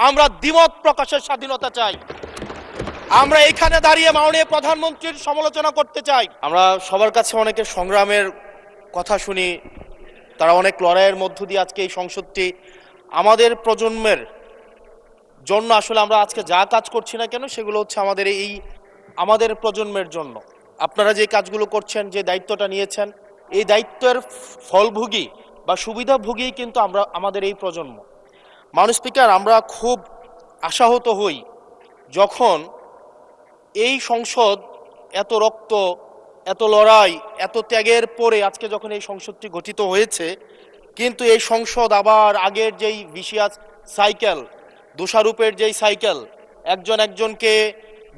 আমরা দ্বিমত প্রকাশের স্বাধীনতা চাই। আমরা এখানে দাঁড়িয়ে মাননীয় প্রধানমন্ত্রীর সমালোচনা করতে চাই। আমরা সবার কাছে অনেকের সংগ্রামের কথা শুনি, তারা অনেক লড়াইয়ের মধ্য দিয়ে আজকে এই সংসদটি আমাদের প্রজন্মের জন্য আসলে আমরা আজকে যা কাজ করছি না কেন সেগুলো হচ্ছে আমাদের প্রজন্মের জন্য। আপনারা যে কাজগুলো করছেন, যে দায়িত্বটা নিয়েছেন, এই দায়িত্বের ফলভোগী বা সুবিধাভোগী কিন্তু আমাদের এই প্রজন্ম। মাননীয় স্পিকার, আমরা খুব আশাহত হই যখন এই সংসদ এত রক্ত, এত লড়াই, এত ত্যাগের পরে আজকে যখন এই সংসদটি গঠিত হয়েছে, কিন্তু এই সংসদ আবার আগের যেই ভিশিয়াস সাইকেল, দোষারোপের যেই সাইকেল, একজনকে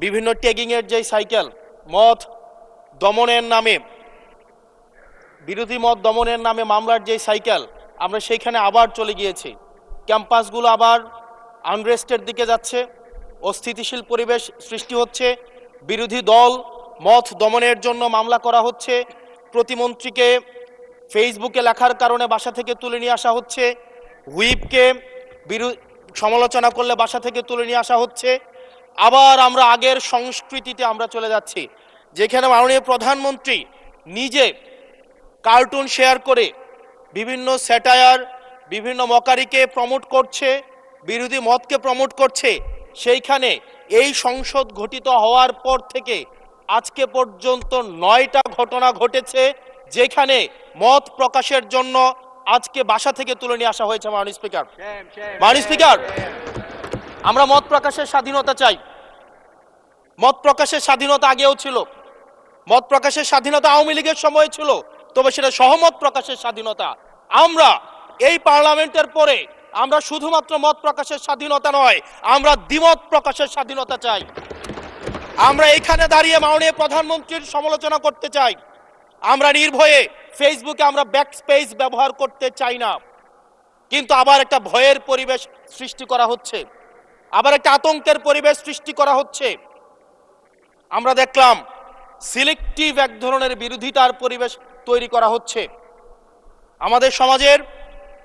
বিভিন্ন ট্যাগিংয়ের যেই সাইকেল, মত দমনের নামে, বিরোধী মত দমনের নামে মামলার যেই সাইকেল, আমরা সেইখানে আবার চলে গিয়েছি। ক্যাম্পাসগুলো আবার আনরেস্টের দিকে যাচ্ছে, অস্থিতিশীল পরিবেশ সৃষ্টি হচ্ছে, বিরোধী দল মত দমনের জন্য মামলা করা হচ্ছে, প্রতিমন্ত্রীকে ফেসবুকে লেখার কারণে বাসা থেকে তুলে নিয়ে আসা হচ্ছে, হুইপকে সমালোচনা করলে বাসা থেকে তুলে নিয়ে আসা হচ্ছে। আবার আমরা আগের সংস্কৃতিতে আমরা চলে যাচ্ছি, যেখানে মাননীয় প্রধানমন্ত্রী নিজে কার্টুন শেয়ার করে বিভিন্ন স্যাটায়ার, বিভিন্ন মকারিকে প্রমোট করছে, বিরোধী মতকে প্রমোট করছে। সেইখানে এই সংসদ গঠিত হওয়ার পর থেকে আজকে পর্যন্ত 9টা ঘটনা ঘটেছে যেখানে মত প্রকাশের জন্য আজকে বাসা থেকে তুলে নিয়ে আসা হয়েছে। মাননীয় স্পিকার, আমরা মত প্রকাশের স্বাধীনতা চাই। মত প্রকাশের স্বাধীনতা আগেও ছিল, মত প্রকাশের স্বাধীনতা আওয়ামী লীগের সময় ছিল, তবে সেটা সহমত প্রকাশের স্বাধীনতা। আমরা এই পার্লামেন্টের পরে আমরা শুধুমাত্র মত প্রকাশের স্বাধীনতা নয়, আমরা দ্বিমত প্রকাশের স্বাধীনতা চাই। আমরা এখানে দাঁড়িয়ে মাননীয় প্রধানমন্ত্রীর সমালোচনা করতে চাই। আমরা নির্ভয়ে ফেসবুকে আমরা ব্যাকস্পেস ব্যবহার করতে চাই না, কিন্তু আবার একটা ভয়ের পরিবেশ সৃষ্টি করা হচ্ছে, আবার একটা আতঙ্কের পরিবেশ সৃষ্টি করা হচ্ছে। আমরা দেখলাম সিলেক্টিভ এক ধরনের বিরোধিতার পরিবেশ তৈরি করা হচ্ছে। আমাদের সমাজের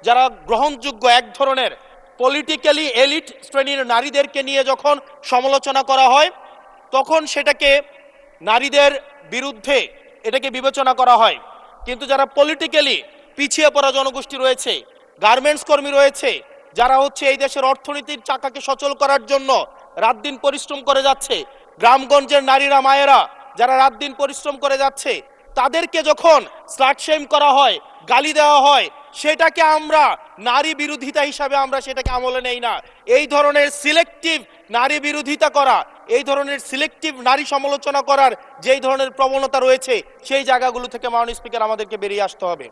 যারা গ্রহণযোগ্য এক ধরনের পলিটিক্যালি এলিট শ্রেণীর নারীদেরকে নিয়ে যখন সমালোচনা করা হয়, তখন সেটাকে নারীদের বিরুদ্ধে এটাকে বিবেচনা করা হয়। কিন্তু যারা পলিটিক্যালি পিছিয়ে পড়া জনগোষ্ঠী রয়েছে, গার্মেন্টস কর্মী রয়েছে, যারা হচ্ছে এই দেশের অর্থনীতির চাকাকে সচল করার জন্য রাত দিন পরিশ্রম করে যাচ্ছে, গ্রামগঞ্জের নারীরা, মায়েরা যারা রাত দিন পরিশ্রম করে যাচ্ছে, তাদেরকে যখন স্লাট শেম করা হয়, গালি দেওয়া হয়, সেটাকে আমরা নারী বিরোধিতা হিসাবে আমরা সেটাকে আমলে নেই না। এই ধরনের সিলেক্টিভ নারী বিরোধিতা করা, এই ধরনের সিলেক্টিভ নারী সমালোচনা করার যেই ধরনের প্রবণতা রয়েছে, সেই জায়গাগুলো থেকে মাননীয় স্পিকার আমাদেরকে বেরিয়ে আসতে হবে।